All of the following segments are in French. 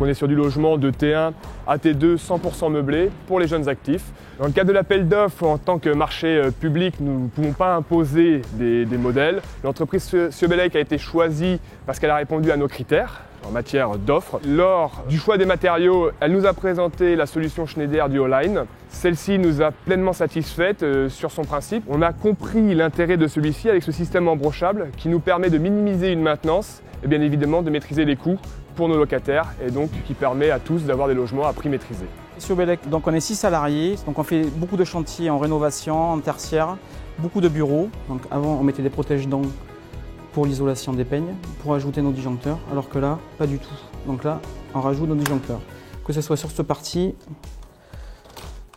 Donc on est sur du logement de T1 à T2 100% meublé pour les jeunes actifs. Dans le cadre de l'appel d'offres, en tant que marché public, nous ne pouvons pas imposer des modèles. L'entreprise Ciobelec a été choisie parce qu'elle a répondu à nos critères en matière d'offres. Lors du choix des matériaux, elle nous a présenté la solution Schneider du All-Line. Celle-ci nous a pleinement satisfaite sur son principe. On a compris l'intérêt de celui-ci avec ce système embrochable qui nous permet de minimiser une maintenance et bien évidemment de maîtriser les coûts pour nos locataires et donc qui permet à tous d'avoir des logements à prix maîtrisé. Ciobelec, donc on est 6 salariés, donc on fait beaucoup de chantiers en rénovation, en tertiaire, beaucoup de bureaux. Donc avant on mettait des protège-dents pour l'isolation des peignes, pour ajouter nos disjoncteurs, alors que là, pas du tout. Donc là, on rajoute nos disjoncteurs. Que ce soit sur cette partie,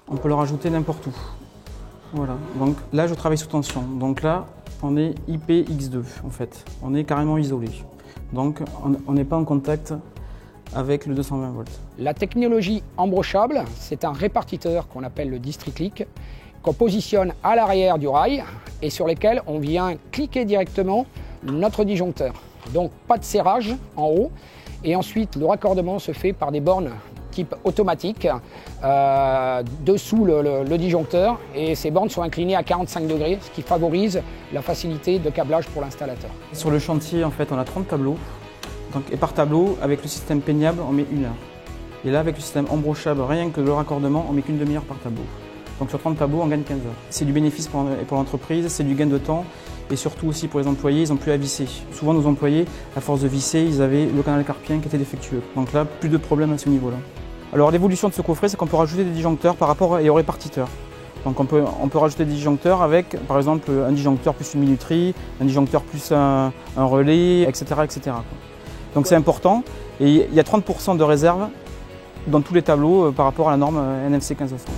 on peut le rajouter n'importe où. Voilà, donc là je travaille sous tension. Donc là, on est IPX2 en fait, on est carrément isolé. Donc on n'est pas en contact avec le 220 volts. La technologie embrochable, c'est un répartiteur qu'on appelle le Districlic, qu'on positionne à l'arrière du rail et sur lesquels on vient cliquer directement notre disjoncteur. Donc pas de serrage en haut et ensuite le raccordement se fait par des bornes type automatique dessous le disjoncteur et ces bornes sont inclinées à 45 degrés, ce qui favorise la facilité de câblage pour l'installateur. Sur le chantier en fait on a 30 tableaux donc, et par tableau avec le système peignable on met 1 heure. Et là avec le système embrochable rien que le raccordement on met qu'une demi-heure par tableau. Donc sur 30 tableaux on gagne 15 heures. C'est du bénéfice pour l'entreprise, c'est du gain de temps. Et surtout aussi pour les employés, ils n'ont plus à visser. Souvent nos employés, à force de visser, ils avaient le canal carpien qui était défectueux. Donc là, plus de problème à ce niveau-là. Alors l'évolution de ce coffret, c'est qu'on peut rajouter des disjoncteurs par rapport au répartiteur. Donc on peut rajouter des disjoncteurs avec, par exemple, un disjoncteur plus une minuterie, un disjoncteur plus un relais, etc. etc. Donc c'est important. Et il y a 30% de réserve dans tous les tableaux par rapport à la norme NFC 1500.